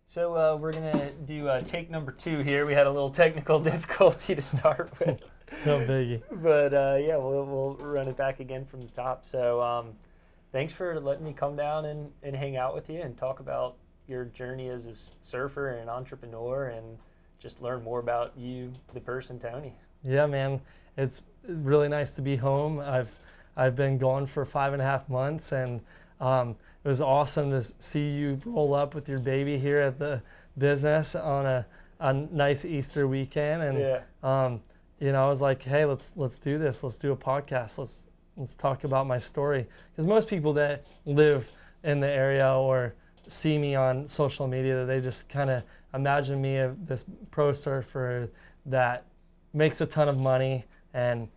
So we're gonna do take number 2 here. We had a little technical difficulty to start with. No biggie. But yeah, we'll run it back again from the top. So thanks for letting me come down and hang out with you and talk about your journey as a surfer and an entrepreneur and just learn more about you, the person, Tony. Yeah, man. It's really nice to be home. I've been gone for 5.5 months, and it was awesome to see you roll up with your baby here at the business on a nice Easter weekend. And Yeah. I was like, hey, let's do this. Let's do a podcast. Let's talk about my story. Because most people that live in the area or see me on social media, they just kind of imagine me as this pro surfer that makes a ton of money and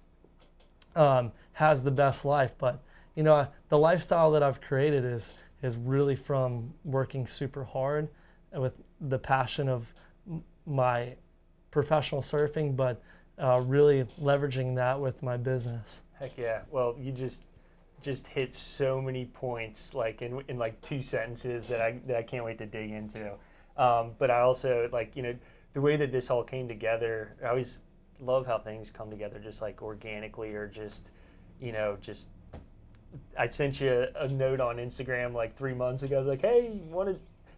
has the best life. But the lifestyle that I've created is really from working super hard with the passion of my professional surfing, but really leveraging that with my business. Heck yeah. Well, you just hit so many points, like in like 2 sentences that I can't wait to dig into. But I also the way that this all came together. I always love how things come together, just like organically, or just I sent you a note on Instagram like 3 months ago. I was like, hey,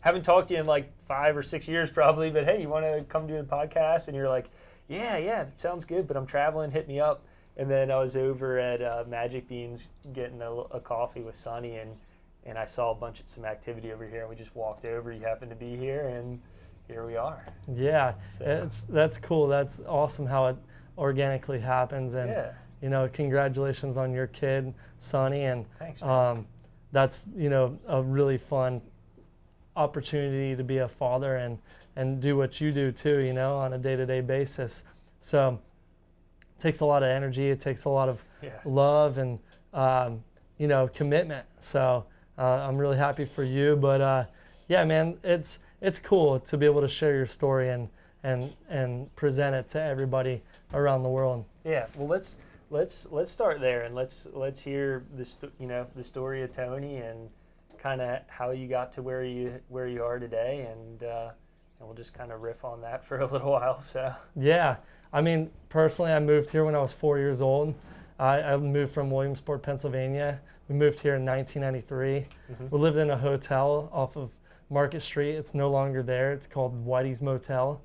haven't talked to you in like 5 or 6 years probably, but hey, you want to come do the podcast? And you're like, yeah, that sounds good, but I'm traveling, hit me up. And then I was over at Magic Beans getting a coffee with Sonny, and I saw some activity over here, and we just walked over. You happened to be here, and here we are. Yeah, So. that's cool. That's awesome how it organically happens. And Yeah. Congratulations on your kid, Sonny. And Thanks, man. that's a really fun opportunity to be a father and do what you do too, on a day-to-day basis. So it takes a lot of energy. It takes a lot of love and commitment. So I'm really happy for you. But yeah, man, it's cool to be able to share your story and present it to everybody around the world. Yeah. Well, let's start there, and let's hear the story of Tony and kind of how you got to where you are today, and we'll just kind of riff on that for a little while. So yeah, I mean, personally, I moved here when I was 4 years old. I moved from Williamsport, Pennsylvania. We moved here in 1993. Mm-hmm. We lived in a hotel off of Market Street. It's no longer there. It's called Whitey's Motel.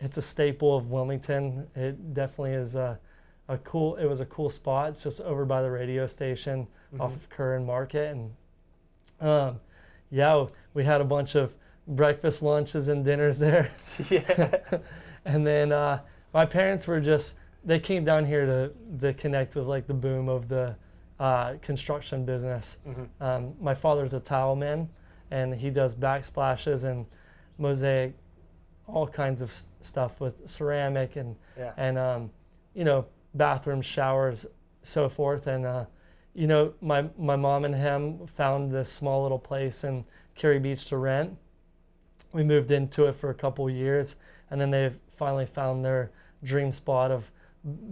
It's a staple of Wilmington. It definitely is it was a cool spot. It's just over by the radio station off of Kerr and Market. And we had a bunch of breakfast, lunches, and dinners there. Yeah. And then my parents they came down here to connect with like the boom of the construction business. Mm-hmm. My father's a tile man, and he does backsplashes and mosaic, all kinds of stuff with ceramic and bathrooms, showers, so forth. And my mom and him found this small little place in Cary Beach to rent. We moved into it for a couple years, and then they've finally found their dream spot of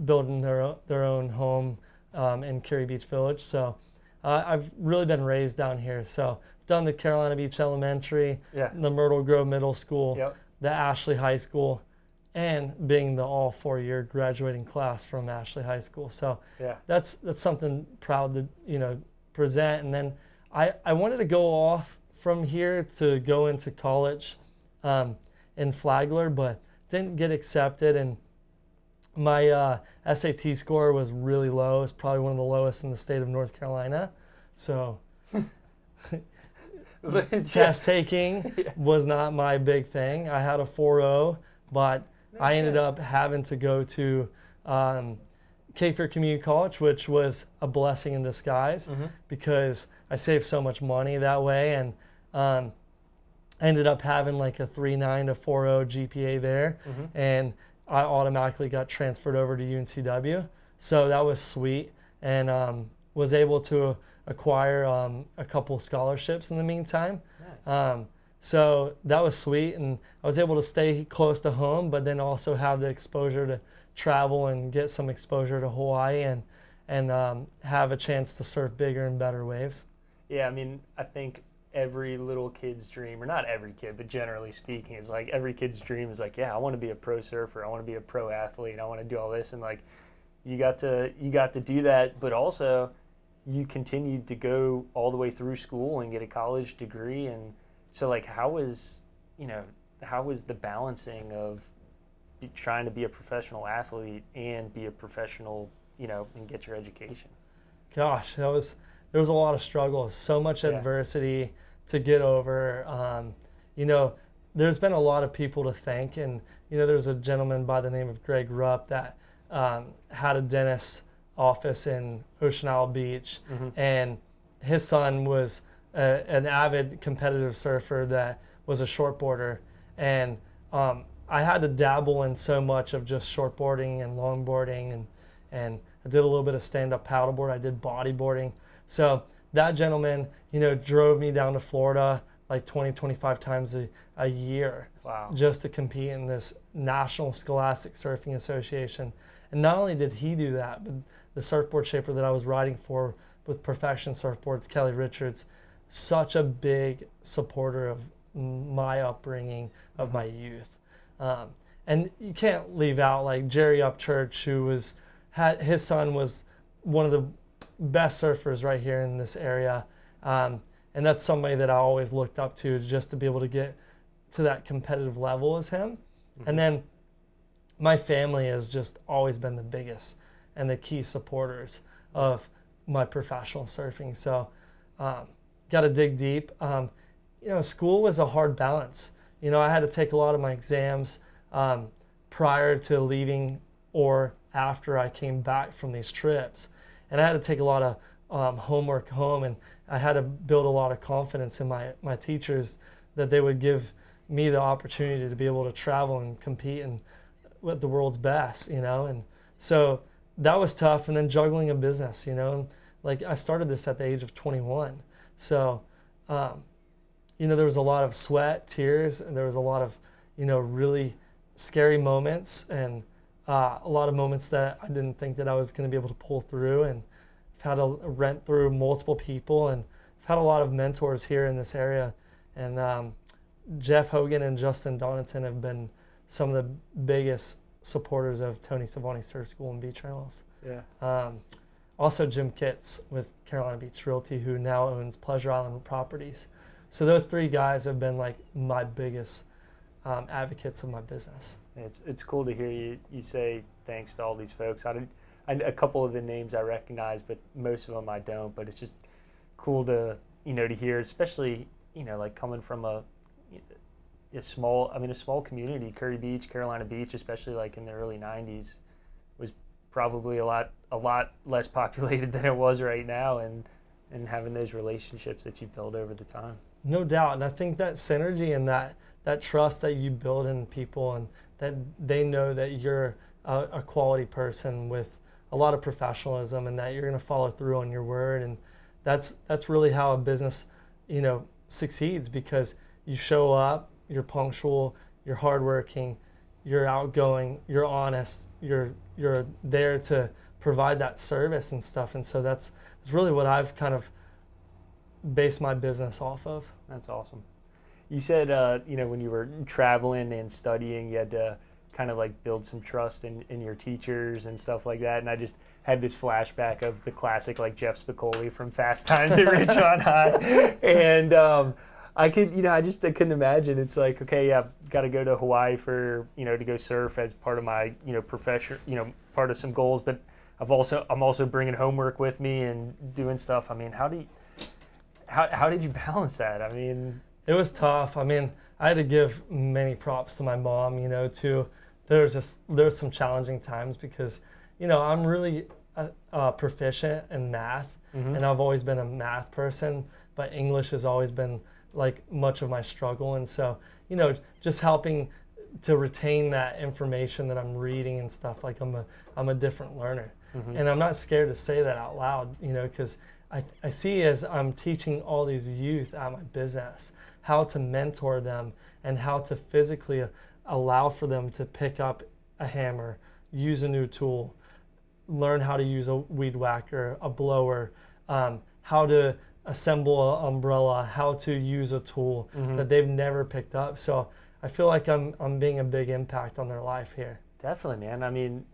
building their own home in Cary Beach Village. So I've really been raised down here. So I've done the Carolina Beach Elementary, the Myrtle Grove Middle School, the Ashley High School, and being the all 4-year graduating class from Ashley High School. So that's something proud to present. And then I wanted to go off from here to go into college in Flagler, but didn't get accepted, and my SAT score was really low. It's probably one of the lowest in the state of North Carolina. So test taking was not my big thing. I had a 4.0, but I ended up having to go to Cape Fear Community College, which was a blessing in disguise because I saved so much money that way, and I ended up having like a 3.9 to 4.0 GPA there, and I automatically got transferred over to UNCW. So that was sweet, and was able to acquire a couple scholarships in the meantime. Nice. So that was sweet, and I was able to stay close to home, but then also have the exposure to travel and get some exposure to Hawaii and have a chance to surf bigger and better waves. Yeah, I mean, I think every little kid's dream, or not every kid, but generally speaking, it's like every kid's dream is like, yeah, I want to be a pro surfer, I want to be a pro athlete, I want to do all this, and like you got to do that, but also you continued to go all the way through school and get a college degree. And so like how was the balancing of trying to be a professional athlete and be a professional, and get your education? Gosh, there was a lot of struggle, so much adversity to get over. There's been a lot of people to thank, and there's a gentleman by the name of Greg Rupp that had a dentist office in Ocean Isle Beach, and his son was an avid competitive surfer that was a shortboarder, and I had to dabble in so much of just shortboarding and longboarding, and I did a little bit of stand-up paddleboard. I did bodyboarding. So that gentleman, drove me down to Florida like 25 times a year. Wow. Just to compete in this National Scholastic Surfing Association. And not only did he do that, but the surfboard shaper that I was riding for with Perfection Surfboards, Kelly Richards, such a big supporter of my upbringing, of my youth. And you can't leave out like Jerry Upchurch, who his son was one of the best surfers right here in this area. And that's somebody that I always looked up to, just to be able to get to that competitive level as him. And then my family has just always been the biggest and the key supporters of my professional surfing. So got to dig deep. School was a hard balance. I had to take a lot of my exams prior to leaving or after I came back from these trips. And I had to take a lot of homework home, and I had to build a lot of confidence in my teachers that they would give me the opportunity to be able to travel and compete with the world's best, and so that was tough. And then juggling a business, like I started this at the age of 21. So, there was a lot of sweat, tears, and there was a lot of, really scary moments, and a lot of moments that I didn't think that I was going to be able to pull through. And I've had to rent through multiple people, and I've had a lot of mentors here in this area. And Jeff Hogan and Justin Donaton have been some of the biggest supporters of Tony Silvagni Surf School and Beach Rentals. Yeah. Also Jim Kitts with Carolina Beach Realty, who now owns Pleasure Island Properties. So those three guys have been like my biggest advocates of my business. It's cool to hear you say thanks to all these folks. A couple of the names I recognize, but most of them I don't. But it's just cool to to hear, especially like coming from a small community. Curry Beach, Carolina Beach, especially like in the early '90s, was probably a lot less populated than it was right now, and having those relationships that you build over the time. No doubt, and I think that synergy and that trust that you build in people, and that they know that you're a quality person with a lot of professionalism, and that you're going to follow through on your word. And that's really how a business succeeds, because you show up, you're punctual, you're hardworking, you're outgoing, you're honest, you're there to provide that service and stuff. And so that's really what I've kind of based my business off of. That's awesome. You said, when you were traveling and studying, you had to kind of like build some trust in your teachers and stuff like that. And I just had this flashback of the classic, like Jeff Spicoli from Fast Times at Ridgemont High. And I couldn't imagine. It's like, okay, yeah, I've got to go to Hawaii for, to go surf as part of my, profession, part of some goals. But I'm also bringing homework with me and doing stuff. I mean, how did you balance that? I mean, it was tough. I mean, I had to give many props to my mom, too. There's some challenging times because, I'm really proficient in math, and I've always been a math person, but English has always been like much of my struggle. And so, just helping to retain that information that I'm reading and stuff, like I'm a different learner. And I'm not scared to say that out loud, because I see, as I'm teaching all these youth at my business, how to mentor them and how to physically allow for them to pick up a hammer, use a new tool, learn how to use a weed whacker, a blower, how to assemble an umbrella, how to use a tool that they've never picked up. So I feel like I'm being a big impact on their life here. Definitely, man. I mean,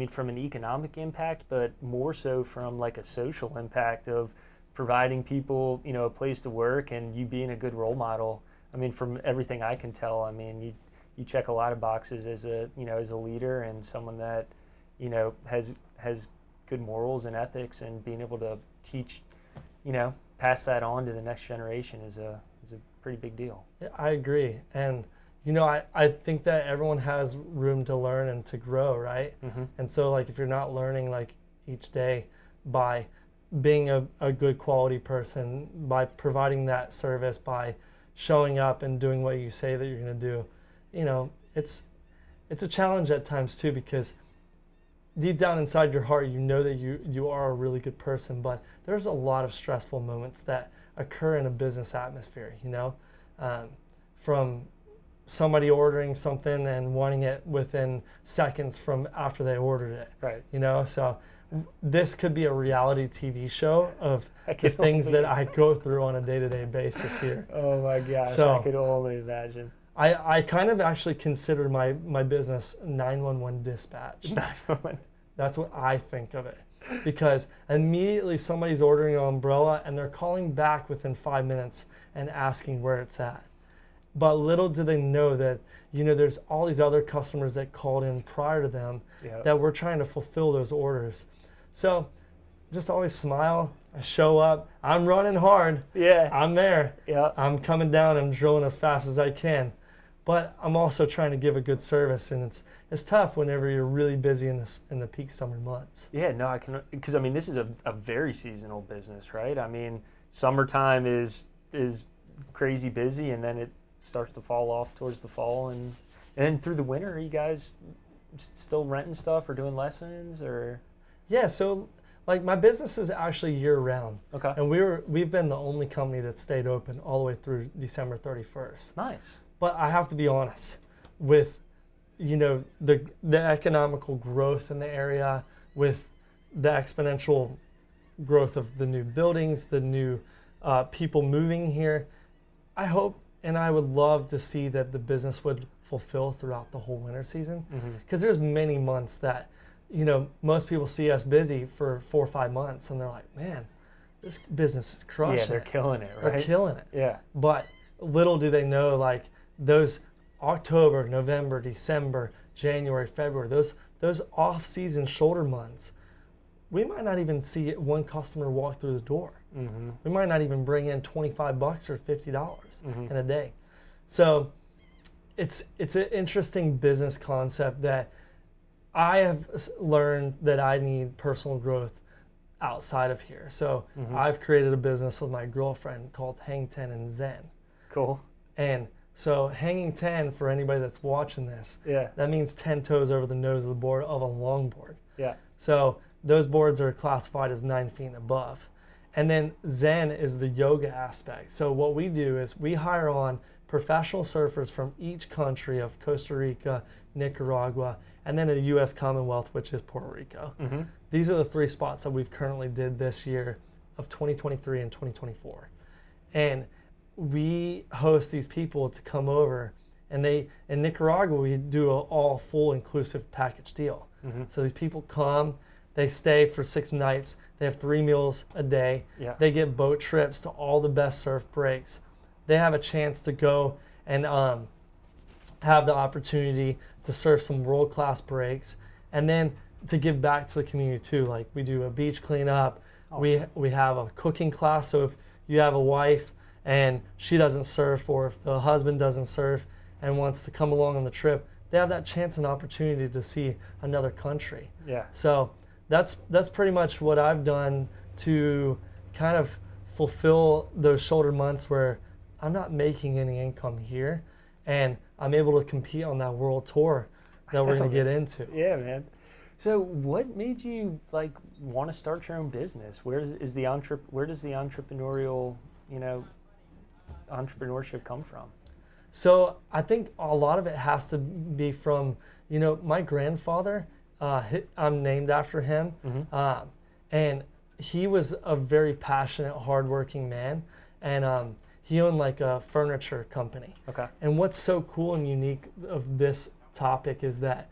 from an economic impact, but more so from like a social impact of providing people, you know, a place to work and you being a good role model. I mean, from everything I can tell, I mean, you check a lot of boxes as a, you know, as a leader and someone that, you know, has good morals and ethics, and being able to teach, you know, pass that on to the next generation is a pretty big deal. Yeah, I agree. And you know, I think that everyone has room to learn and to grow, right? And so like if you're not learning like each day by being a good quality person, by providing that service, by showing up and doing what you say that you're going to do, you know, it's a challenge at times too, because deep down inside your heart, you know that you are a really good person, but there's a lot of stressful moments that occur in a business atmosphere, you know, from somebody ordering something and wanting it within seconds from after they ordered it. Right. You know, so this could be a reality TV show of the things that I go through on a day-to-day basis here. Oh my gosh, So, I could only imagine. I kind of actually consider my business 911 dispatch. 911. That's what I think of it. Because immediately somebody's ordering an umbrella and they're calling back within 5 minutes and asking where it's at. But little do they know that, you know, there's all these other customers that called in prior to them that we're trying to fulfill those orders. So just always smile. I show up. I'm running hard. Yeah. I'm there. Yeah. I'm coming down. I'm drilling as fast as I can. But I'm also trying to give a good service, and it's tough whenever you're really busy in the peak summer months. Yeah, no, I can, because I mean, this is a very seasonal business, right? I mean, summertime is crazy busy, and then it starts to fall off towards the fall, and then through the winter, are you guys still renting stuff or doing lessons or? Yeah, so like my business is actually year round. Okay. And we've been the only company that stayed open all the way through December 31st. Nice. But I have to be honest with, you know, the economical growth in the area, with the exponential growth of the new buildings, the new people moving here. I hope and I would love to see that the business would fulfill throughout the whole winter season, because there's many months that, you know, most people see us busy for 4 or 5 months and they're like, man, this business is crushing. Yeah, they're killing it, right? They're killing it. Yeah. But little do they know, like those October, November, December, January, February, those off-season shoulder months, we might not even see one customer walk through the door. We might not even bring in $25 or $50 in a day. So it's an interesting business concept that I have learned that I need personal growth outside of here. So I've created a business with my girlfriend called Hang 10 and Zen. Cool. And so hanging 10, for anybody that's watching this, that means 10 toes over the nose of the board of a longboard. Yeah. So those boards are classified as 9 feet and above. And then Zen is the yoga aspect. So what we do is we hire on professional surfers from each country of Costa Rica, Nicaragua, and then the U.S. Commonwealth, which is Puerto Rico. These are the 3 spots that we've currently did this year of 2023 and 2024. And we host these people to come over, and in Nicaragua, we do an all full inclusive package deal. So these people come, they stay for 6 nights, they have 3 meals a day, they get boat trips to all the best surf breaks. They have a chance to go and have the opportunity to surf some world-class breaks, and then to give back to the community too. Like we do a beach cleanup, we have a cooking class, so if you have a wife and she doesn't surf, or if the husband doesn't surf and wants to come along on the trip, they have that chance and opportunity to see another country. Yeah. So that's pretty much what I've done to kind of fulfill those shoulder months where I'm not making any income here, and I'm able to compete on that world tour that we're going to get into. Yeah, man. So what made you like want to start your own business? Where does the entrepreneurial, you know, entrepreneurship come from? So I think a lot of it has to be from, you know, my grandfather. I'm named after him, and he was a very passionate, hardworking man, and he owned like a furniture company. Okay. And what's so cool and unique of this topic is that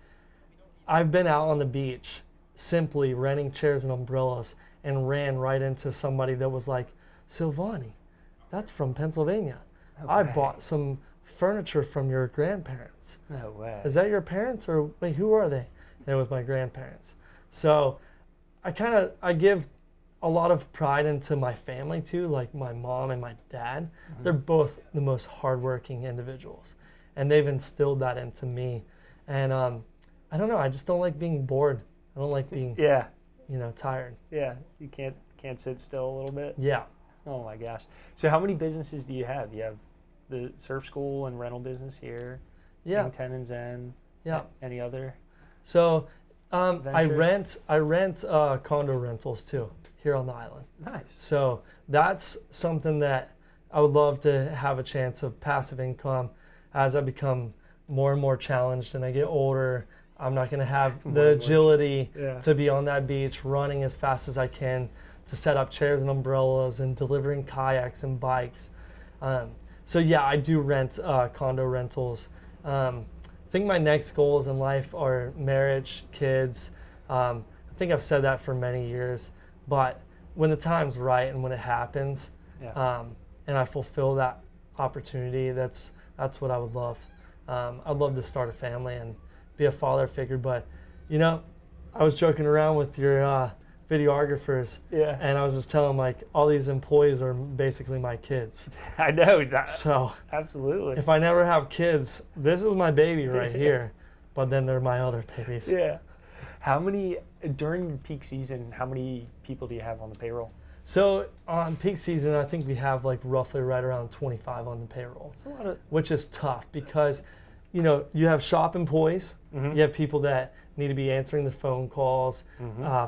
I've been out on the beach simply renting chairs and umbrellas and ran right into somebody that was like, Silvagni, that's from Pennsylvania. No I way. bought some furniture from your grandparents. No way. Is that your parents, or wait, who are they? And it was my grandparents. So I give a lot of pride into my family too, like my mom and my dad. They're both the most hardworking individuals, and they've instilled that into me. And I don't know, I just don't like being bored. I don't like being Yeah. tired. Yeah. You can't sit still a little bit. Yeah. Oh my gosh. So how many businesses do you have? You have the surf school and rental business here. Yeah. Ten and Zen. Yeah. Any other? So I Ventures? rent condo rentals too here on the island. Nice. So that's something that I would love to have a chance of passive income as I become more and more challenged and I get older. I'm not going to have the agility to be on that beach running as fast as I can to set up chairs and umbrellas and delivering kayaks and bikes. So yeah, I do rent condo rentals. I think my next goals in life are marriage, kids. I think I've said that for many years, but when the time's right and when it happens, and I fulfill that opportunity, that's what I would love. I'd love to start a family and be a father figure, but I was joking around with your videographers, and I was just telling them, like, all these employees are basically my kids. I know that. So absolutely. if I never have kids, this is my baby right here, but then they're my other babies. Yeah. How many, during peak season, how many people do you have on the payroll? So on peak season, I think we have like roughly right around 25 on the payroll, That's a lot of. which is tough because, you have shop employees, you have people that need to be answering the phone calls,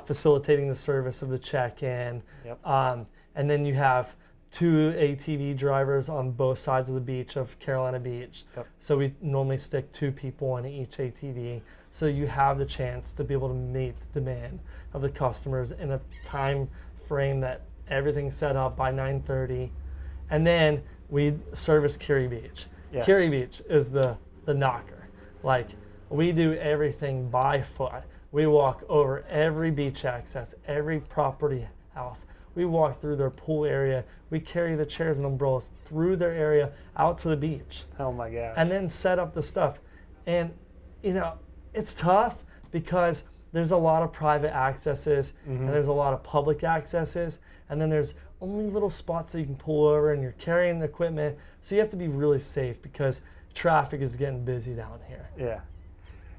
facilitating the service of the check-in, and then you have 2 ATV drivers on both sides of the beach of Carolina Beach. So we normally stick 2 people on each ATV. So you have the chance to be able to meet the demand of the customers in a time frame that everything's set up by 9:30. And then we service Cary Beach. Cary Beach is the knocker. Like, we do everything by foot. We walk over every beach access, every property house. We walk through their pool area. We carry the chairs and umbrellas through their area out to the beach. Oh my gosh. And then set up the stuff. And, it's tough because there's a lot of private accesses and there's a lot of public accesses. And then there's only little spots that you can pull over and you're carrying the equipment. So you have to be really safe because traffic is getting busy down here. Yeah.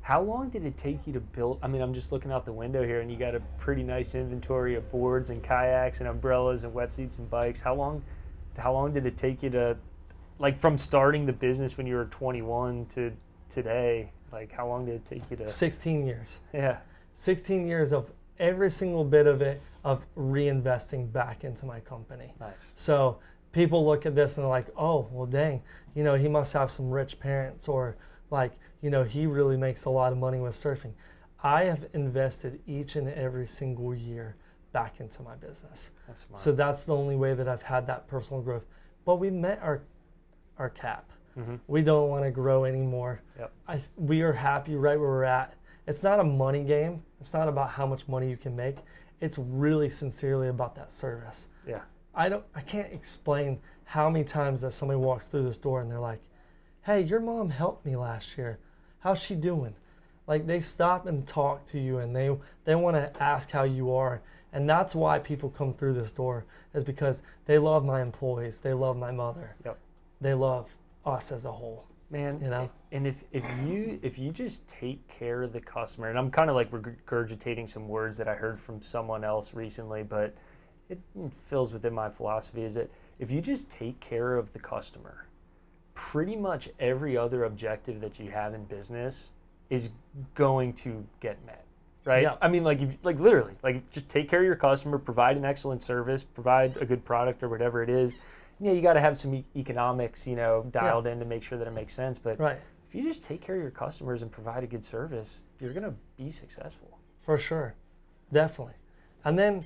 How long did it take you to build? I mean, I'm just looking out the window here and you got a pretty nice inventory of boards and kayaks and umbrellas and wetsuits and bikes. How long did it take you to, like, from starting the business when you were 21 to today? Like, how long did it take you to? 16 years. Yeah. 16 years of every single bit of it of reinvesting back into my company. Nice. So people look at this and they're like, oh, well, dang, he must have some rich parents, or like, he really makes a lot of money with surfing. I have invested each and every single year back into my business. That's smart. So that's the only way that I've had that personal growth. But we met our cap. We don't want to grow anymore. We are happy right where we're at. It's not a money game. It's not about how much money you can make. It's really sincerely about that service. Yeah. I can't explain how many times that somebody walks through this door and they're like, hey, your mom helped me last year. How's she doing? Like, they stop and talk to you and they want to ask how you are. And that's why people come through this door, is because they love my employees. They love my mother. They love us as a whole. Man, and if you just take care of the customer, and I'm kind of like regurgitating some words that I heard from someone else recently, but it fills within my philosophy, is that if you just take care of the customer, pretty much every other objective that you have in business is going to get met, right? Yeah. I mean, literally, just take care of your customer, provide an excellent service, provide a good product or whatever it is. You got to have some economics, dialed in to make sure that it makes sense. But if you just take care of your customers and provide a good service, you're going to be successful. For sure. Definitely. And then,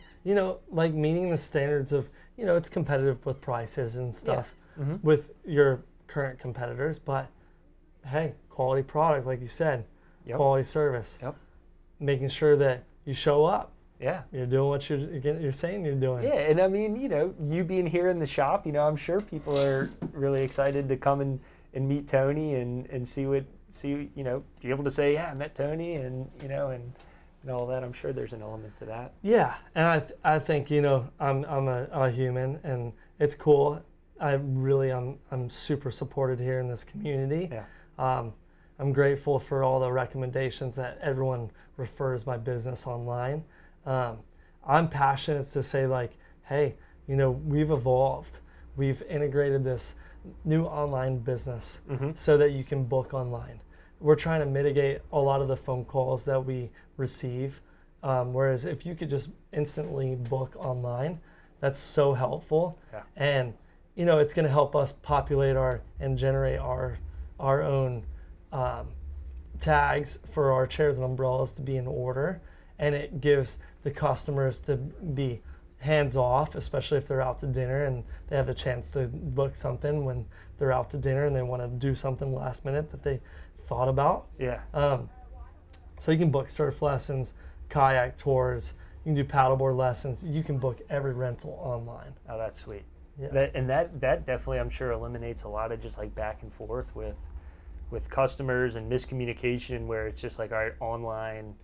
like meeting the standards of, it's competitive with prices and stuff with your current competitors, but hey, quality product, like you said, quality service, making sure that you show up. Yeah. You're doing what you're saying you're doing. Yeah, and I mean, you being here in the shop, I'm sure people are really excited to come and meet Tony and be able to say, yeah, I met Tony and all that. I'm sure there's an element to that. Yeah, and I think, I'm a human and it's cool. I'm super supported here in this community. Yeah. I'm grateful for all the recommendations that everyone refers my business online. I'm passionate to say like, hey, we've evolved. We've integrated this new online business so that you can book online. We're trying to mitigate a lot of the phone calls that we receive. Whereas if you could just instantly book online, that's so helpful. Yeah. And, it's going to help us populate and generate our own tags for our chairs and umbrellas to be in order. And it gives the customers to be hands off, especially if they're out to dinner and they have the chance to book something when they're out to dinner and they want to do something last minute that they thought about. Yeah. So you can book surf lessons, kayak tours, you can do paddleboard lessons. You can book every rental online. Oh, that's sweet. Yeah. That definitely, I'm sure, eliminates a lot of just like back and forth with customers and miscommunication where it's just like, all right, online,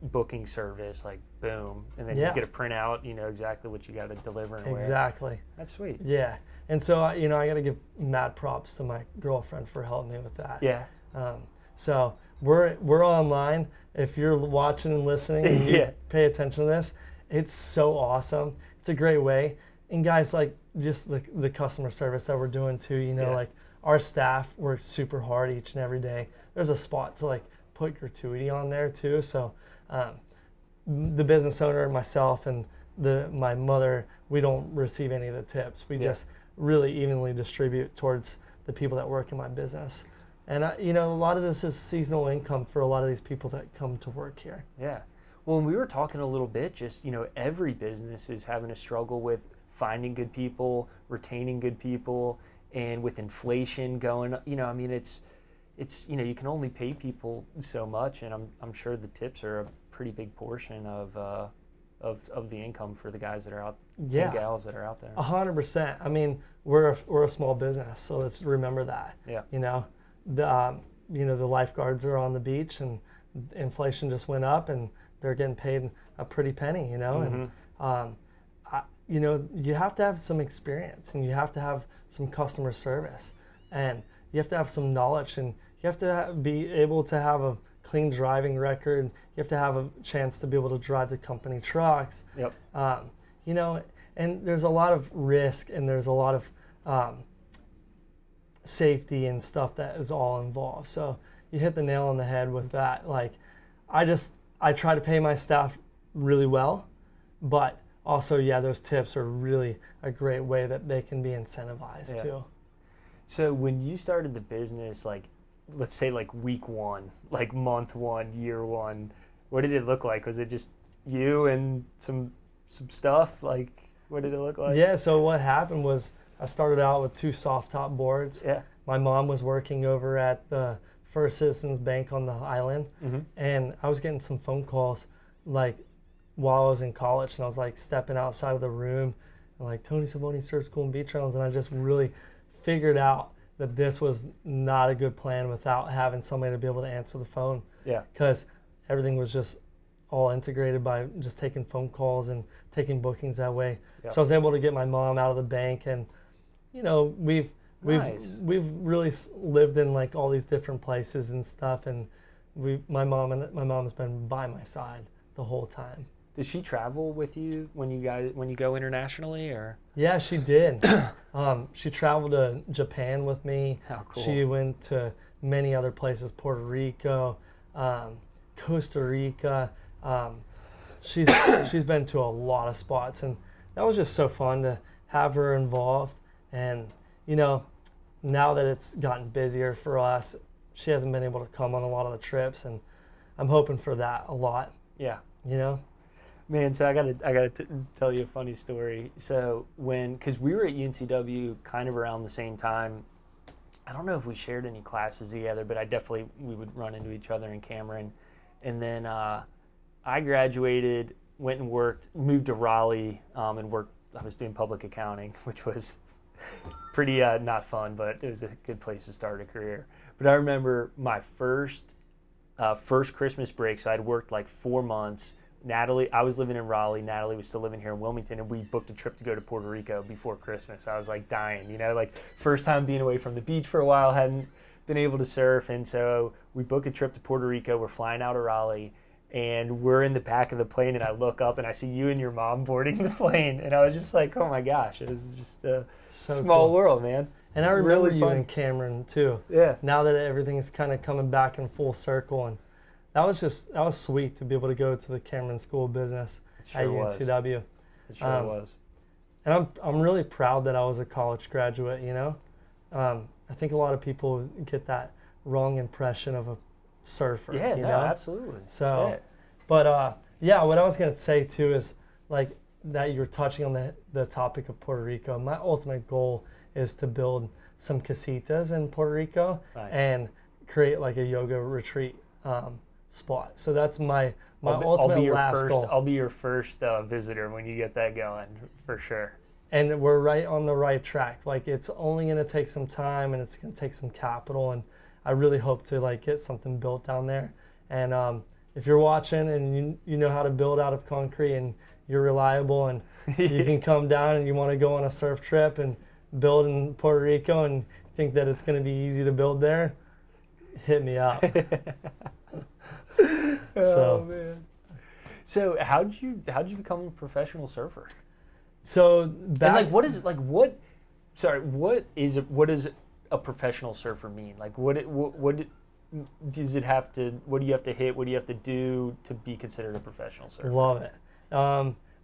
booking service, like boom, and then you get a printout, exactly what you got to deliver and exactly. where. That's sweet. Yeah, and so I got to give mad props to my girlfriend for helping me with that. Yeah. So we're online. If you're watching and listening, and you pay attention to this, it's so awesome. It's a great way. And guys, like just the customer service that we're doing too, like our staff works super hard each and every day. There's a spot to like put gratuity on there too. So the business owner, myself, and my mother, we don't receive any of the tips. We just really evenly distribute towards the people that work in my business. And a lot of this is seasonal income for a lot of these people that come to work here. Yeah. Well, and we were talking a little bit, just, every business is having a struggle with finding good people, retaining good people, and with inflation going, it's you can only pay people so much, and I'm sure the tips are a pretty big portion of the income for the guys that are out, and gals that are out there. 100%. I mean, we're a small business, so let's remember that. Yeah. The lifeguards are on the beach, and inflation just went up, and they're getting paid a pretty penny. And you have to have some experience, and you have to have some customer service, and you have to have some knowledge, and you have to be able to have a clean driving record. You have to have a chance to be able to drive the company trucks. Yep. And there's a lot of risk, and there's a lot of safety and stuff that is all involved. So you hit the nail on the head with that. Like, I try to pay my staff really well, but also, those tips are really a great way that they can be incentivized too. So when you started the business, like, let's say like week one, like month one, year one, what did it look like? Was it just you and some stuff? Like, what did it look like? Yeah, so what happened was I started out with 2 soft top boards. Yeah. My mom was working over at the First Citizens Bank on the island, and I was getting some phone calls like while I was in college, and I was like stepping outside of the room and like, Tony Silvagni Surf School and Beach Rentals, and I just really figured out that this was not a good plan without having somebody to be able to answer the phone. Yeah. Because everything was just all integrated by just taking phone calls and taking bookings that way. Yep. So I was able to get my mom out of the bank, and we've really lived in like all these different places and stuff, and my mom's been by my side the whole time. Does she travel with you when you go internationally, or? Yeah, she did. She traveled to Japan with me. How cool. She went to many other places, Puerto Rico, Costa Rica. She's been to a lot of spots, and that was just so fun to have her involved. And now that it's gotten busier for us, she hasn't been able to come on a lot of the trips, and I'm hoping for that a lot. Yeah. Man, so I gotta tell you a funny story. So because we were at UNCW kind of around the same time, I don't know if we shared any classes together, but we would run into each other in Cameron. And then I graduated, went and moved to Raleigh, and worked. I was doing public accounting, which was pretty not fun, but it was a good place to start a career. But I remember my first Christmas break, so I'd worked like 4 months. Natalie, I was living in Raleigh. Natalie was still living here in Wilmington, and we booked a trip to go to Puerto Rico before Christmas. I was like dying, like first time being away from the beach for a while, hadn't been able to surf, and so we booked a trip to Puerto Rico. We're flying out of Raleigh, and we're in the back of the plane, and I look up and I see you and your mom boarding the plane, and I was just like, oh my gosh, it is just a small world, man. And I remember really you fun. in Cameron too. Yeah. Now that everything's kind of coming back in full circle, and that was sweet to be able to go to the Cameron School of Business at UNCW. It sure was. And I'm really proud that I was a college graduate. I think a lot of people get that wrong impression of a surfer. Yeah, you no, know? absolutely. So, yeah. But what I was gonna say too is like that you're touching on the topic of Puerto Rico. My ultimate goal is to build some casitas in Puerto Rico and create like a yoga retreat spot. So that's my ultimate last goal. I'll be your first visitor when you get that going, for sure. And we're right on the right track. Like it's only going to take some time and it's going to take some capital. And I really hope to like get something built down there. And if you're watching and you know how to build out of concrete and you're reliable and you can come down and you want to go on a surf trip and build in Puerto Rico and think that it's going to be easy to build there, hit me up. Oh man. So how'd you become a professional surfer? So what does a professional surfer mean? Like what does it have to, what do you have to hit? What do you have to do to be considered a professional surfer? Love it.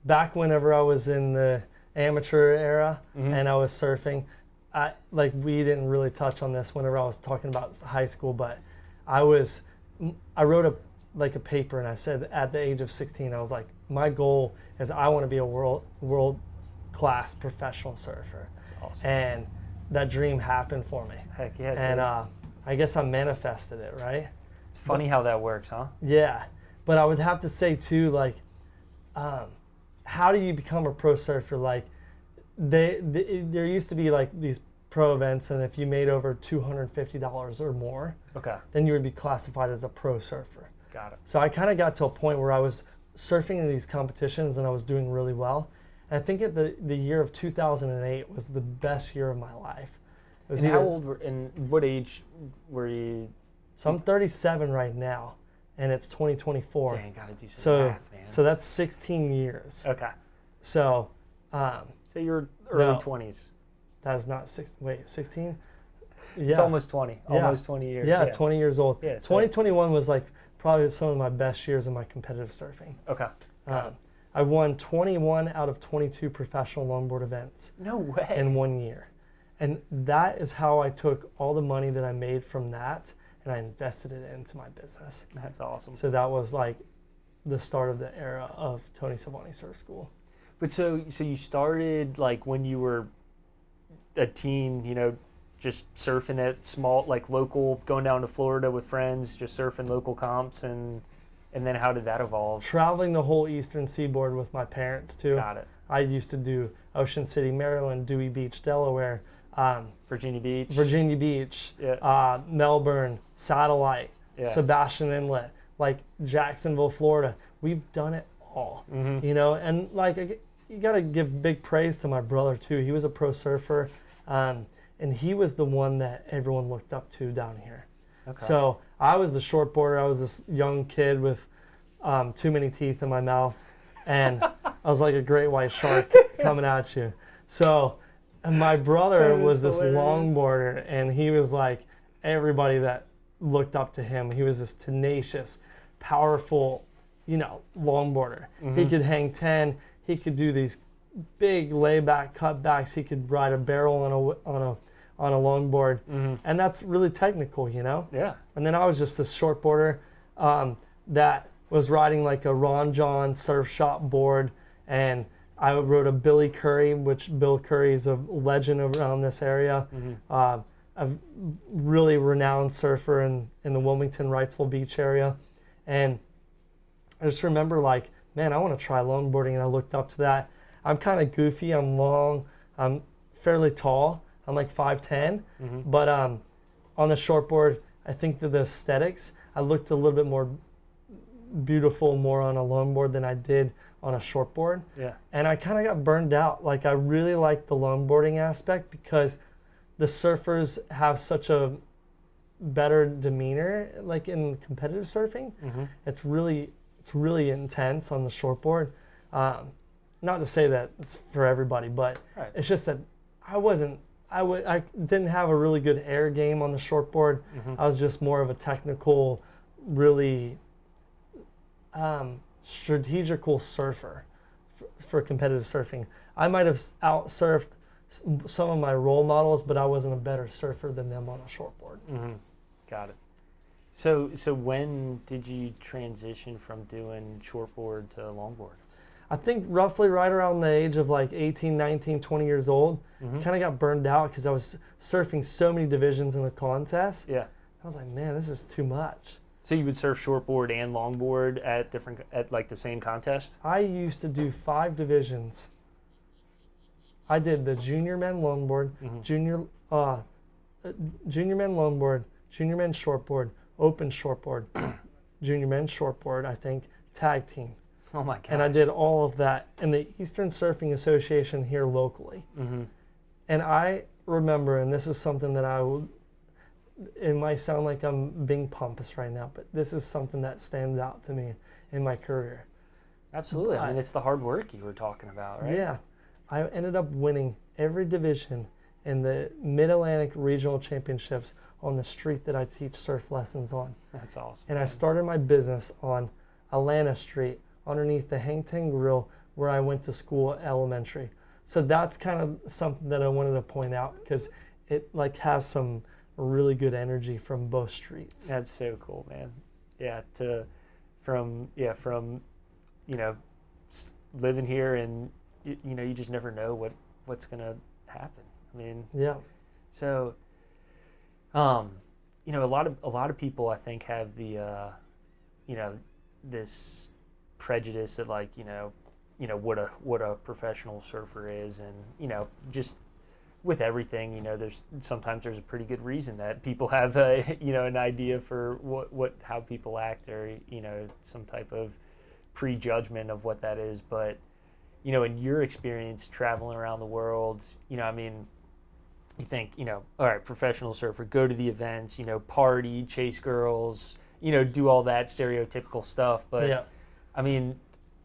Back whenever I was in the amateur era and I was surfing, we didn't really touch on this whenever I was talking about high school, but I wrote a paper and I said at the age of 16, I was like, my goal is I want to be a world class professional surfer. That's awesome. And that dream happened for me. Heck yeah. And I guess I manifested it, right? It's funny how that works, huh? Yeah. But I would have to say too, like, how do you become a pro surfer? Like, there used to be like these pro events, and if you made over $250 or more, then you would be classified as a pro surfer. Got it. So I kind of got to a point where I was surfing in these competitions and I was doing really well. And I think at the year of 2008 was the best year of my life. And how old and what age were you? So I'm 37 right now, and it's 2024. Dang, gotta do some math, man. So that's 16 years. Okay. So, so you're early 20s. That is not 16? Yeah. It's almost 20. Yeah. Almost 20 years. Yeah, 20 years old. Yeah, 2021 was like probably some of my best years of my competitive surfing. Okay. I won 21 out of 22 professional longboard events. No way. In 1 year. And that is how I took all the money that I made from that and I invested it into my business. That's awesome. So that was like the start of the era of Tony Silvagni Surf School. But so you started like when you were a teen, just surfing at small, like local, going down to Florida with friends, just surfing local comps, and then how did that evolve? Traveling the whole eastern seaboard with my parents too. Got it. I used to do Ocean City, Maryland, Dewey Beach, Delaware, Virginia Beach, yeah. Melbourne, Satellite, yeah. Sebastian Inlet, like Jacksonville, Florida. We've done it all, and like you got to give big praise to my brother too. He was a pro surfer, and he was the one that everyone looked up to down here. Okay. So I was the shortboarder. I was this young kid with too many teeth in my mouth, and I was like a great white shark coming at you. So and my brother was this longboarder, and he was like everybody that looked up to him. He was this tenacious, powerful, longboarder. He could hang 10. He could do these big layback cutbacks. He could ride a barrel on a longboard, and that's really technical, Yeah. And then I was just this shortboarder that was riding like a Ron John surf shop board, and I rode a Billy Curry, which Bill Curry is a legend around this area. A really renowned surfer in the Wilmington, Wrightsville Beach area. And I just remember like, man, I want to try longboarding, and I looked up to that. I'm kind of goofy, I'm long, I'm fairly tall, I'm like 5'10", but on the shortboard, I think that the aesthetics, I looked a little bit more beautiful more on a longboard than I did on a shortboard. Yeah. And I kind of got burned out. Like I really liked the longboarding aspect because the surfers have such a better demeanor, like in competitive surfing. It's really intense on the shortboard. Not to say that it's for everybody, but it's just that I didn't have a really good air game on the shortboard. I was just more of a technical, really strategical surfer for competitive surfing. I might have out-surfed some of my role models, but I wasn't a better surfer than them on a shortboard. Got it. So when did you transition from doing shortboard to longboard? I think roughly right around the age of like 18, 19, 20 years old. Kind of got burned out because I was surfing so many divisions in the contest. Yeah. I was like, man, this is too much. So you would surf shortboard and longboard at like the same contest? I used to do 5 divisions. I did the junior men longboard, junior men longboard, junior men shortboard, open shortboard, junior men shortboard, I think, tag team. Oh my gosh. And I did all of that in the Eastern Surfing Association here locally. And I remember, and this is something that it might sound like I'm being pompous right now, but this is something that stands out to me in my career. Absolutely. I mean, it's the hard work you were talking about, right? Yeah. I ended up winning every division in the Mid-Atlantic Regional Championships on the street that I teach surf lessons on. That's awesome. And I started my business on Atlanta Street underneath the Hang Ten Grill where I went to school elementary. So that's kind of something that I wanted to point out because it like has some really good energy from both streets. That's so cool, man. Yeah, from living here, and you just never know what's gonna happen. I mean, yeah. So, a lot of people I think have the this prejudice that like what a professional surfer is, and just with everything, there's a pretty good reason that people have an idea for how people act, or some type of prejudgment of what that is. But in your experience traveling around the world, I mean, you think all right, professional surfer, go to the events, party, chase girls, do all that stereotypical stuff. But yeah. I mean,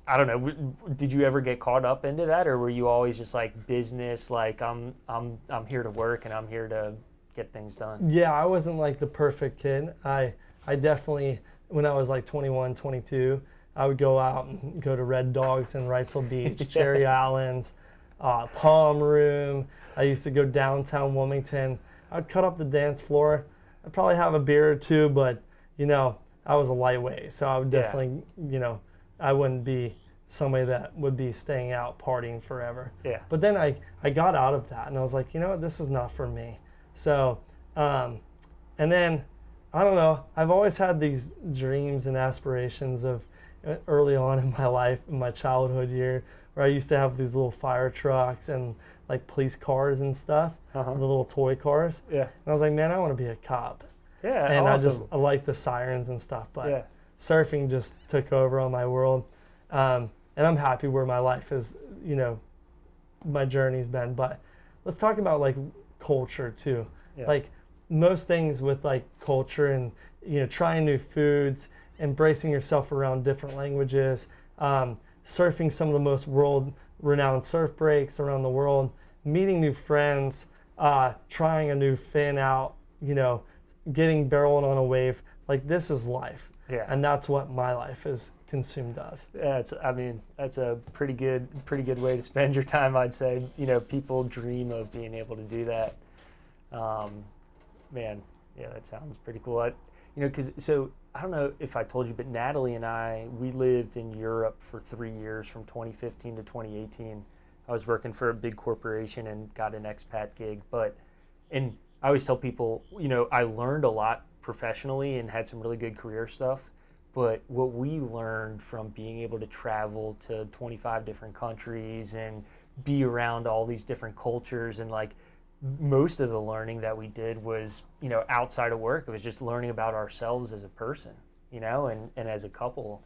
I don't know. Did you ever get caught up into that, or were you always just like business? Like I'm here to work and I'm here to get things done. Yeah, I wasn't like the perfect kid. I definitely, when I was like 21, 22, I would go out and go to Red Dogs in Wrightsville Beach, Cherry Islands, Palm Room. I used to go downtown Wilmington. I'd cut up the dance floor. I'd probably have a beer or two, but I was a lightweight, so I would definitely, I wouldn't be somebody that would be staying out partying forever. Yeah. But then I got out of that, and I was like, this is not for me. So, and then, I don't know, I've always had these dreams and aspirations of early on in my life, in my childhood year, where I used to have these little fire trucks and like police cars and stuff, the little toy cars. Yeah. And I was like, man, I want to be a cop. Yeah, and awesome. I like the sirens and stuff, but surfing just took over on my world. And I'm happy where my life is, my journey's been. But let's talk about like culture too. Yeah. Like most things with like culture and, trying new foods, embracing yourself around different languages, surfing some of the most world-renowned surf breaks around the world, meeting new friends, trying a new fin out, getting barreling on a wave. Like this is life. Yeah. And that's what my life is consumed of. Yeah, that's a pretty good way to spend your time, I'd say. People dream of being able to do that. Man, yeah, that sounds pretty cool. because so I don't know if I told you, but Natalie and I, we lived in Europe for 3 years from 2015 to 2018. I was working for a big corporation and got an expat gig. And I always tell people, I learned a lot professionally and had some really good career stuff. But what we learned from being able to travel to 25 different countries and be around all these different cultures, and like most of the learning that we did was, outside of work. It was just learning about ourselves as a person, and as a couple.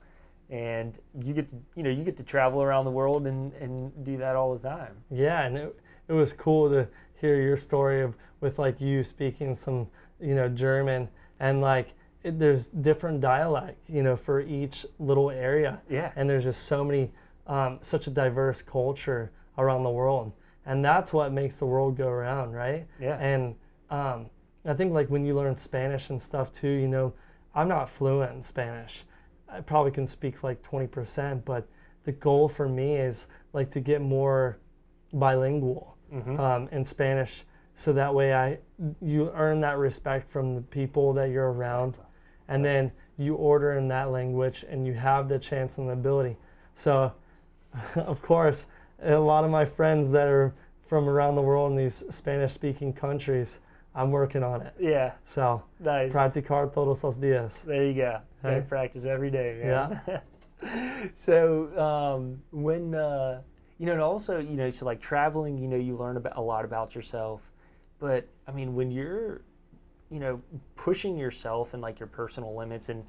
And you get to travel around the world and do that all the time. Yeah, and it was cool to hear your story with like you speaking some, German, and like there's different dialect, for each little area. Yeah. And there's just so many, such a diverse culture around the world. And that's what makes the world go around, right? Yeah. And I think like when you learn Spanish and stuff too, I'm not fluent in Spanish. I probably can speak like 20%, but the goal for me is like to get more bilingual in Spanish, so that way you earn that respect from the people that you're around. Exactly. And then you order in that language and you have the chance and the ability. So, of course, a lot of my friends that are from around the world in these Spanish-speaking countries, I'm working on it. Yeah. So, nice. Practicar todos los días. There you go. Hey? You practice every day, man. Yeah. So, when, and also, so like traveling, you learn a lot about yourself. But, I mean, when you're, pushing yourself and like your personal limits, and,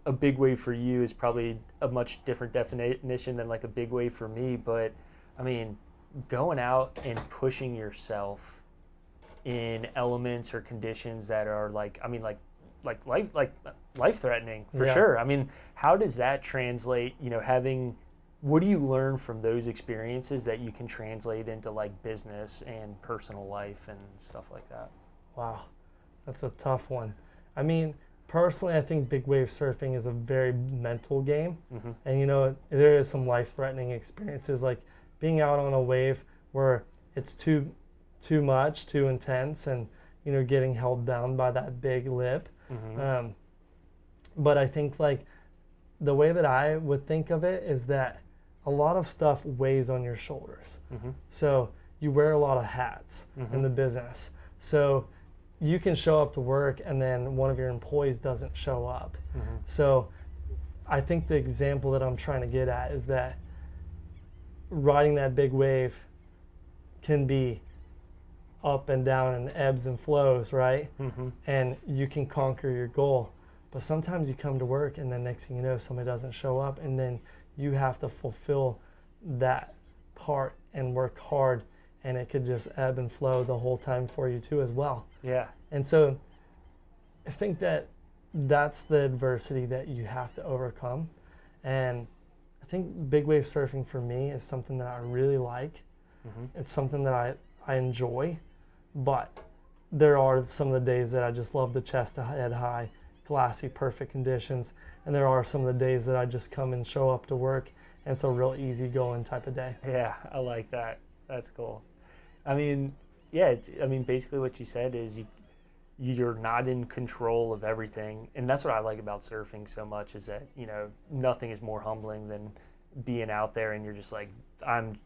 a big wave for you is probably a much different definition than like a big wave for me. But, I mean, going out and pushing yourself in elements or conditions that are like life-threatening for sure. I mean, how does that translate, what do you learn from those experiences that you can translate into like business and personal life and stuff like that? Wow, that's a tough one. I mean, personally, I think big wave surfing is a very mental game. And there is some life-threatening experiences, like being out on a wave where it's too much, too intense, and getting held down by that big lip. But I think like the way that I would think of it is that a lot of stuff weighs on your shoulders. So you wear a lot of hats in the business. So you can show up to work and then one of your employees doesn't show up. So I think the example that I'm trying to get at is that riding that big wave can be up and down and ebbs and flows, right? And you can conquer your goal. But sometimes you come to work and then next thing you know, somebody doesn't show up, and then you have to fulfill that part and work hard, and it could just ebb and flow the whole time for you too as well. Yeah. And so I think that that's the adversity that you have to overcome. And I think big wave surfing for me is something that I really like. It's something that I enjoy, but there are some of the days that I just love the chest to head high, glassy, perfect conditions. And there are some of the days that I just come and show up to work, and it's a real easygoing type of day. Yeah, I like that. That's cool. I mean, yeah, basically what you said is you're not in control of everything. And that's what I like about surfing so much, is that, nothing is more humbling than being out there and you're just like, I'm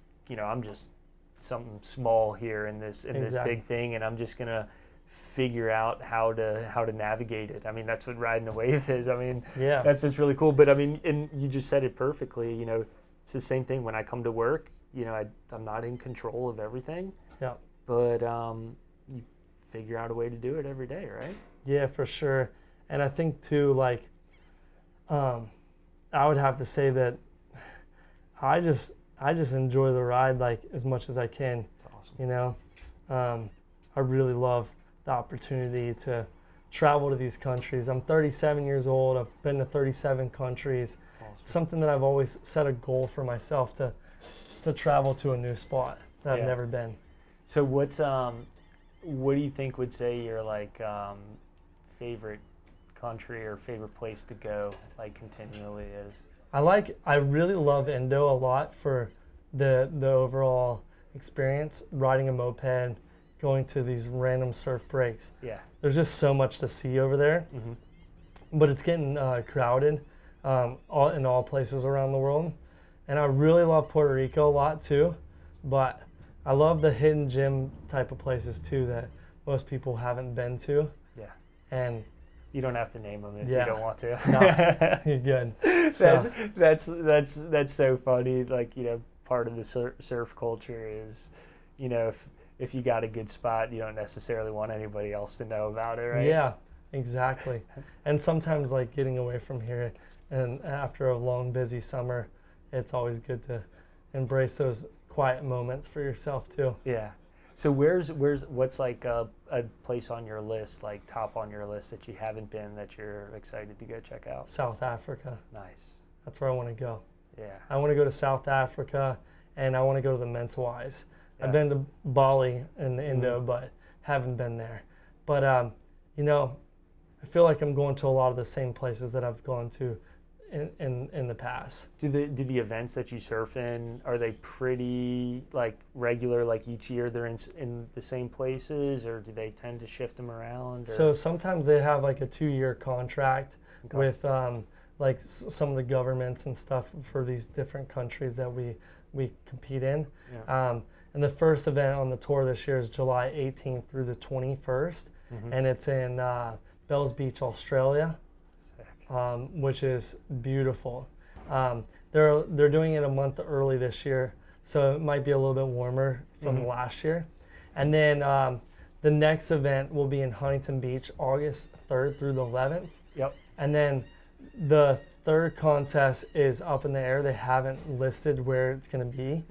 just something small here in this big thing, and I'm just going to figure out how to navigate it. I mean, that's what riding a wave is. I mean, yeah, that's what's really cool. But I mean, and you just said it perfectly. It's the same thing when I come to work. I'm not in control of everything. Yeah. But you figure out a way to do it every day, right? Yeah, for sure. And I think too, like, I would have to say that I just enjoy the ride like as much as I can. That's awesome. I really love the opportunity to travel to these countries. I'm 37 years old. I've been to 37 countries. Awesome. It's something that I've always set a goal for myself to travel to a new spot that I've never been. So what do you think would say your like favorite country or favorite place to go like continually is? I really love Indo a lot for the overall experience, riding a moped, going to these random surf breaks. Yeah. There's just so much to see over there. but it's getting crowded in all places around the world. And I really love Puerto Rico a lot too, but I love the hidden gem type of places too that most people haven't been to. Yeah. And you don't have to name them if you don't want to. No, you're good. So. That's so funny. Like, you know, part of the surf culture is, you know, if you got a good spot, you don't necessarily want anybody else to know about it, right? Yeah, exactly. And sometimes, like, getting away from here and after a long, busy summer, it's always good to embrace those quiet moments for yourself too. Yeah. So what's like a place on your list, like top on your list that you haven't been that you're excited to go check out? South Africa. Nice. That's where I want to go. Yeah. I want to go to South Africa, and I want to go to the Mentawais. Yeah. I've been to Bali and Indo, but haven't been there. But you know, I feel like I'm going to a lot of the same places that I've gone to in the past. Do the events that you surf in, are they pretty like regular, like each year they're in the same places, or do they tend to shift them around? Or? So sometimes they have like a 2-year contract with like some of the governments and stuff for these different countries that we compete in. Yeah. And the first event on the tour this year is July 18th through the 21st, and it's in Bells Beach, Australia. Which is beautiful. They're doing it a month early this year, so it might be a little bit warmer from last year. And then the next event will be in Huntington Beach, August 3rd through the 11th. Yep. And then the third contest is up in the air. They haven't listed where it's going to be.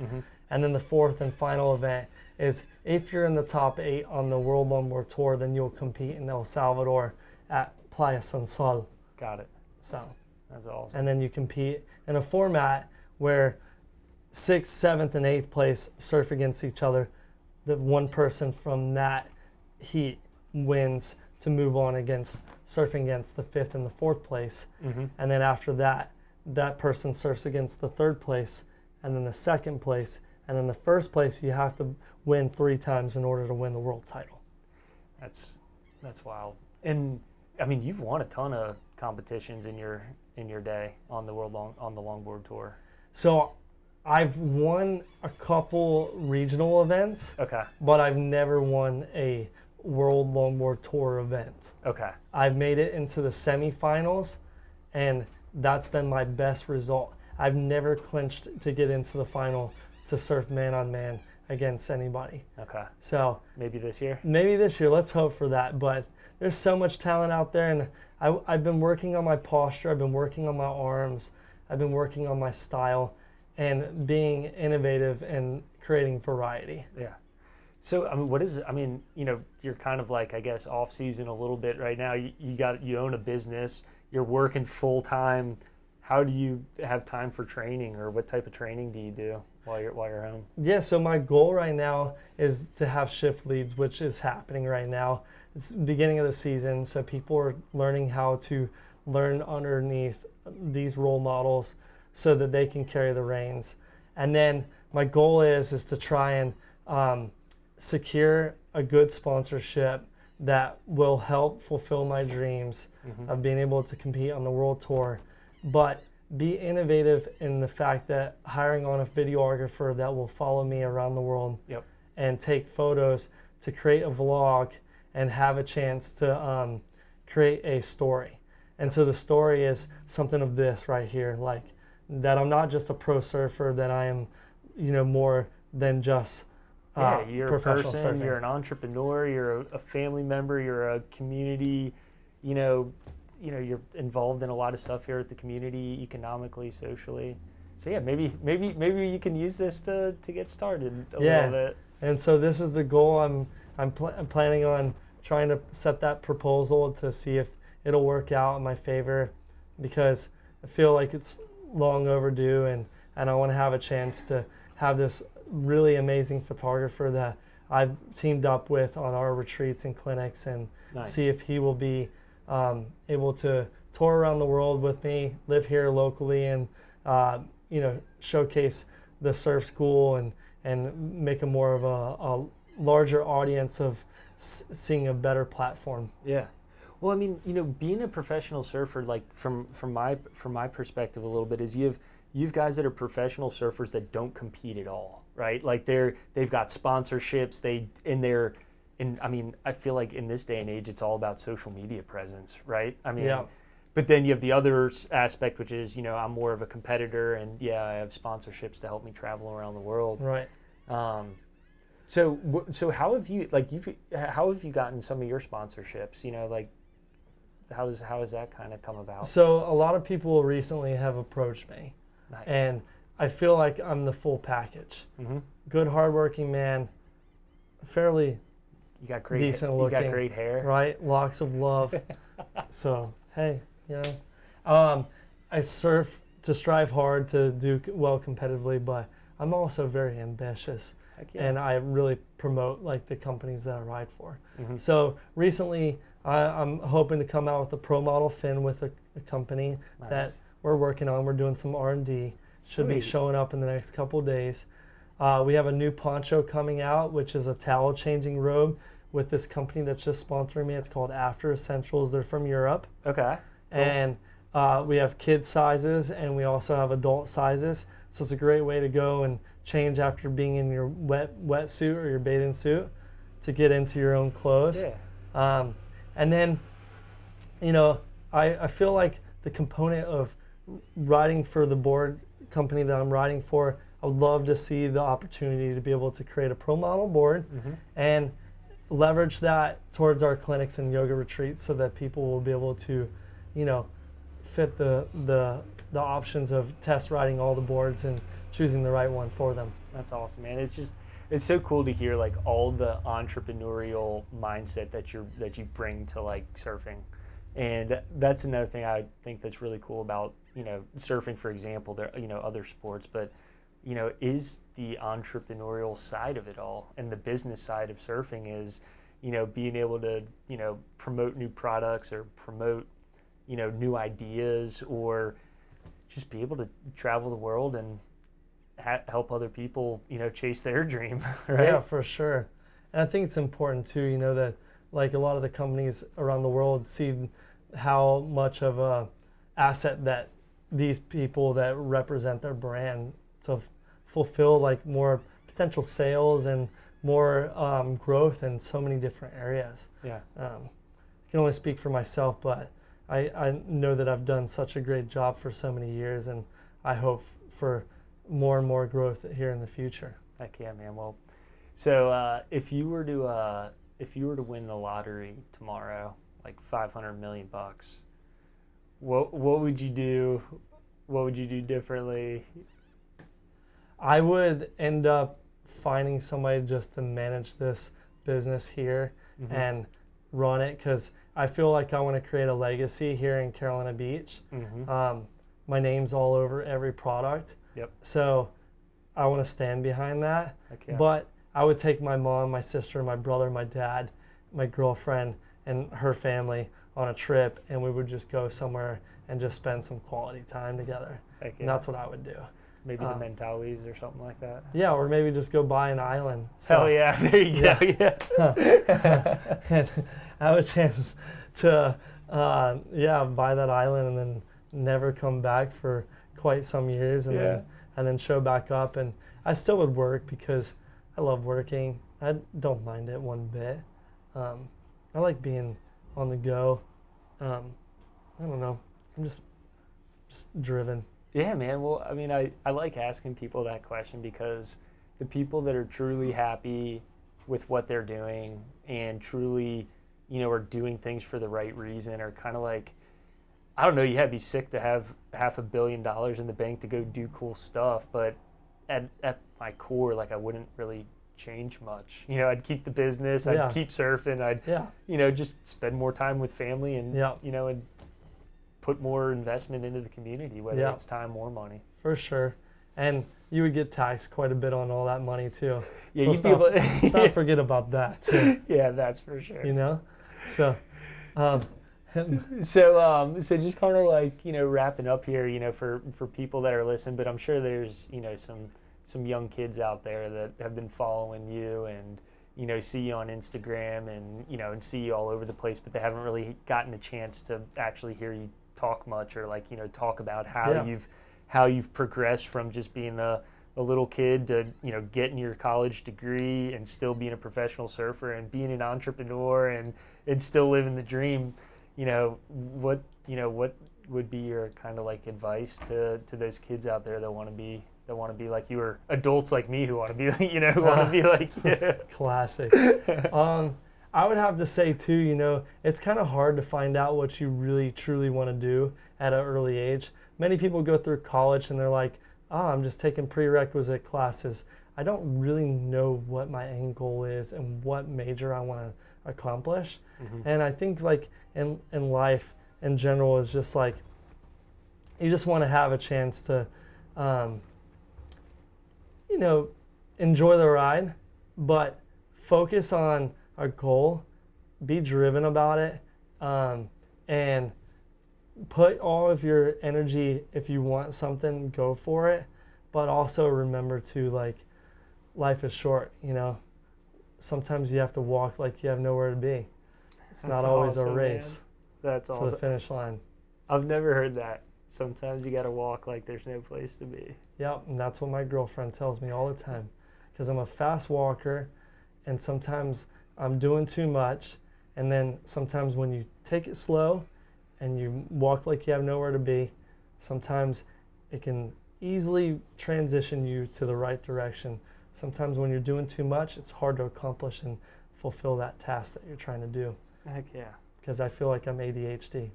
And then the fourth and final event is if you're in the top 8 on the World Longboard Tour, then you'll compete in El Salvador at Playa San Sol. Got it. So that's awesome. And then you compete in a format where 6th, 7th, and 8th place surf against each other. The one person from that heat wins to move on against surfing against the 5th and the 4th place. And then after that, that person surfs against the 3rd place, and then the 2nd place, and then the 1st place. You have to win 3 times in order to win the world title. That's wild. And I mean, you've won a ton of competitions in your day on the longboard tour. So I've won a couple regional events. Okay. But I've never won a World Longboard Tour event. Okay. I've made it into the semifinals, and that's been my best result. I've never clinched to get into the final to surf man-on-man against anybody. Okay. So maybe this year? Maybe this year. Let's hope for that. But there's so much talent out there, and I've been working on my posture. I've been working on my arms. I've been working on my style and being innovative and creating variety. Yeah. So, I mean, you know, you're kind of like, I guess, off season a little bit right now. You own a business. You're working full time. How do you have time for training, or what type of training do you do while you're home? Yeah, so my goal right now is to have shift leads, which is happening right now. It's the beginning of the season, so people are learning how to learn underneath these role models so that they can carry the reins. And then my goal is to try and secure a good sponsorship that will help fulfill my dreams of being able to compete on the world tour, but be innovative in the fact that hiring on a videographer that will follow me around the world and take photos to create a vlog and have a chance to create a story. And so the story is something of this right here, like that I'm not just a pro surfer, that I am, you know, more than just you're a professional person, surfing. You're an entrepreneur, you're a family member, you're a community, you know, you're involved in a lot of stuff here at the community, economically, socially. So yeah, maybe you can use this to get started a little bit. And so this is the goal. I'm planning on trying to set that proposal to see if it'll work out in my favor, because I feel like it's long overdue, and I want to have a chance to have this really amazing photographer that I've teamed up with on our retreats and clinics, and see if he will be able to tour around the world with me, live here locally, and you know, showcase the surf school and make a more of a larger audience of seeing a better platform. Yeah. Well, I mean, being a professional surfer, like from my perspective a little bit, is you've guys that are professional surfers that don't compete at all, right? Like they've got sponsorships, I mean, I feel like in this day and age, it's all about social media presence, right? I mean, but then you have the other aspect, which is, I'm more of a competitor, and I have sponsorships to help me travel around the world. Right. So how have you how have you gotten some of your sponsorships? Like how has that kind of come about? So a lot of people recently have approached me, Nice. and I feel like I'm the full package. Mm-hmm. Good, hardworking man, fairly You got great, decent you looking, got great hair, right? Locks of love. So hey, I surf to strive hard to do well competitively, but I'm also very ambitious. Heck yeah. And I really promote like the companies that I ride for. Mm-hmm. So recently, I'm hoping to come out with a pro model fin with a company Nice. that we're working on. We're doing some R&D. Should be Sweet. showing up in the next couple of days. We have a new poncho coming out, which is a towel changing robe with this company that's just sponsoring me. It's called After Essentials. They're from Europe. Okay. Cool. And we have kid sizes, and we also have adult sizes. So it's a great way to go and change after being in your wetsuit or your bathing suit to get into your own clothes. Yeah. And then, I feel like the component of riding for the board company that I'm riding for, I would love to see the opportunity to be able to create a pro model board and leverage that towards our clinics and yoga retreats so that people will be able to, fit the options of test riding all the boards and choosing the right one for them. That's awesome, man. It's so cool to hear like all the entrepreneurial mindset that you bring to like surfing. And that's another thing I think that's really cool about, surfing, for example, there, other sports, but, is the entrepreneurial side of it all. And the business side of surfing is, being able to, promote new products or promote, new ideas, or just be able to travel the world and help other people, chase their dream, right? Yeah, for sure. And I think it's important too, that like a lot of the companies around the world see how much of a asset that these people that represent their brand to fulfill like more potential sales and more growth in so many different areas. Yeah. I can only speak for myself, but I know that I've done such a great job for so many years, and I hope for more and more growth here in the future. Heck yeah, man. Well, so if you were to win the lottery tomorrow, like $500 million, what would you do? What would you do differently? I would end up finding somebody just to manage this business here and run it, because I feel like I want to create a legacy here in Carolina Beach. My name's all over every product. Yep. So I want to stand behind that. Heck yeah. But I would take my mom, my sister, my brother, my dad, my girlfriend, and her family on a trip, and we would just go somewhere and just spend some quality time together. Heck yeah. And that's what I would do. Maybe the Mentawais or something like that. Yeah, or maybe just go buy an island. So, Hell yeah, there you go. Yeah. and have a chance to, buy that island and then never come back for quite some years, and then show back up. And I still would work because I love working. I don't mind it one bit. I like being on the go. I don't know. I'm just driven. Yeah, man. Well, I mean, I like asking people that question, because the people that are truly happy with what they're doing and truly, are doing things for the right reason are kind of like, I don't know, you have to be sick to have $500 million in the bank to go do cool stuff. But at my core, like, I wouldn't really change much. I'd keep the business, I'd keep surfing, I'd, just spend more time with family and, and put more investment into the community, whether it's time or money. For sure. And you would get taxed quite a bit on all that money too. Yeah, so you'd be able to let's not forget about that too. Yeah, that's for sure. So so just kind of like, wrapping up here, for people that are listening, but I'm sure there's, some young kids out there that have been following you and, see you on Instagram and, and see you all over the place, but they haven't really gotten a chance to actually hear you talk much or like, talk about how you've progressed from just being a little kid to, getting your college degree and still being a professional surfer and being an entrepreneur and still living the dream. What would be your kind of like advice to those kids out there that want to be like you, or adults like me who want to be like you? Classic. I would have to say too, it's kind of hard to find out what you really truly want to do at an early age. Many people go through college and they're like, I'm just taking prerequisite classes. I don't really know what my end goal is and what major I want to accomplish. Mm-hmm. And I think like in life in general is just like, you just want to have a chance to, enjoy the ride, but focus on a goal, be driven about it, and put all of your energy, if you want something, go for it, but also remember to like, life is short, sometimes you have to walk like you have nowhere to be. It's That's not always awesome, a race. Man. That's awesome. To the finish line. I've never heard that. Sometimes you got to walk like there's no place to be. Yep, and that's what my girlfriend tells me all the time, because I'm a fast walker, and sometimes I'm doing too much, and then sometimes when you take it slow and you walk like you have nowhere to be, sometimes it can easily transition you to the right direction. Sometimes when you're doing too much, it's hard to accomplish and fulfill that task that you're trying to do. Heck yeah. Because I feel like I'm ADHD.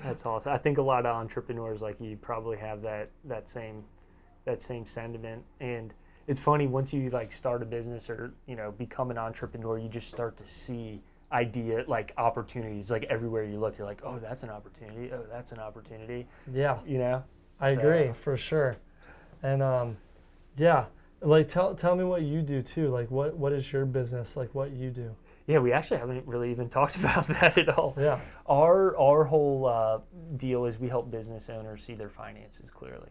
That's awesome. I think a lot of entrepreneurs like you probably have that same sentiment. And it's funny, once you like start a business or become an entrepreneur, you just start to see opportunities like everywhere you look. You're like, oh, that's an opportunity. Oh, that's an opportunity. Yeah. I agree for sure. And yeah, like tell me what you do too. Like what is your business? Like what you do? Yeah, we actually haven't really even talked about that at all. Yeah. Our whole deal is we help business owners see their finances clearly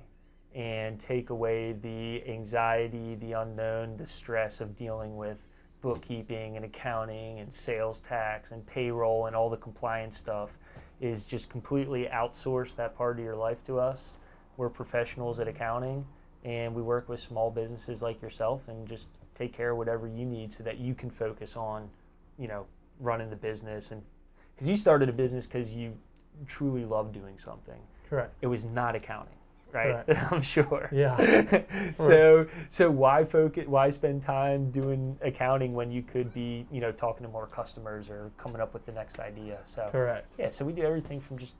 and take away the anxiety, the unknown, the stress of dealing with bookkeeping and accounting and sales tax and payroll and all the compliance stuff. Is just completely outsource that part of your life to us. We're professionals at accounting, and we work with small businesses like yourself and just take care of whatever you need so that you can focus on running the business. And because you started a business because you truly love doing something. Correct. It was not accounting, right? Correct. I'm sure. Yeah. So why focus? Why spend time doing accounting when you could be, talking to more customers or coming up with the next idea? So correct. Yeah. So we do everything from just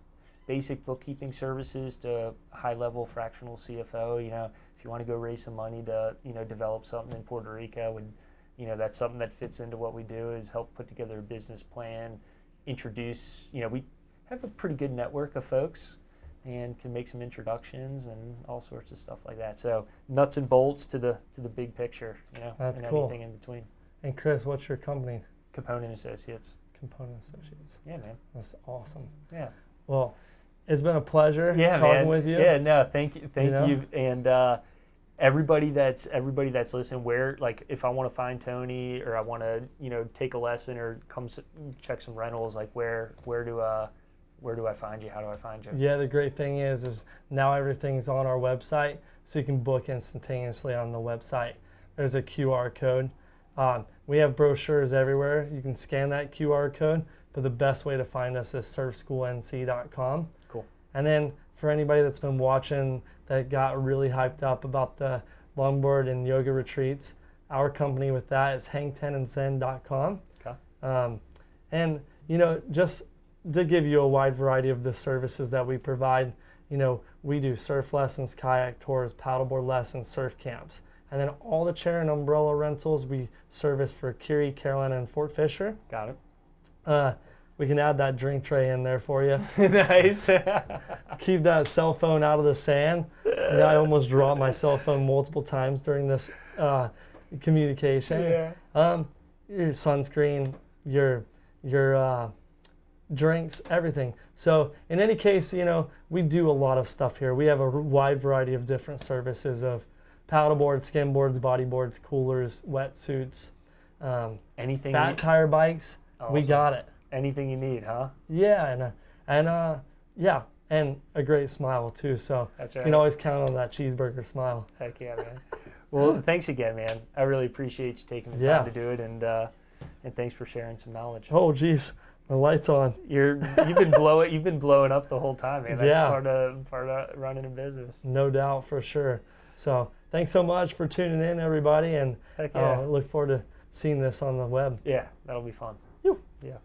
basic bookkeeping services to high-level fractional CFO. If you want to go raise some money to, develop something in Puerto Rico, and that's something that fits into what we do, is help put together a business plan, introduce, we have a pretty good network of folks and can make some introductions and all sorts of stuff like that. So nuts and bolts to the big picture, That's and cool. anything in between. And Chris, what's your company? Component Associates. Component Associates. Yeah, man. That's awesome. Yeah. Well, it's been a pleasure talking man. with you. Yeah, no, thank you. And everybody that's listening, if I want to find Tony or I want to take a lesson or come check some rentals, like where do I find you? How do I find you? Yeah, the great thing is now everything's on our website, so you can book instantaneously on the website. There's a QR code. We have brochures everywhere. You can scan that QR code, but the best way to find us is surfschoolnc.com. Cool. And then for anybody that's been watching that got really hyped up about the longboard and yoga retreats, our company with that is hang10andzen.com. Okay. And just to give you a wide variety of the services that we provide, we do surf lessons, kayak tours, paddleboard lessons, surf camps. And then all the chair and umbrella rentals we service for Curie, Carolina, and Fort Fisher. Got it. We can add that drink tray in there for you. Nice. Keep that cell phone out of the sand. I almost dropped my cell phone multiple times during this communication. Yeah. Your sunscreen, your drinks, everything. So in any case, we do a lot of stuff here. We have a wide variety of different services of paddleboards, skimboards, bodyboards, coolers, wetsuits, Anything. fat tire bikes. Awesome. We got it. Anything you need, huh? Yeah, and a great smile too. So That's you right. can always count on that cheeseburger smile. Heck yeah, man. Well, thanks again, man. I really appreciate you taking the Yeah. time to do it, and thanks for sharing some knowledge. Oh, geez, the light's on. You've been blowing up the whole time, man. That's Yeah. part of running a business. No doubt, for sure. So thanks so much for tuning in, everybody, and Heck yeah. look forward to seeing this on the web. Yeah, that'll be fun. You. Yeah.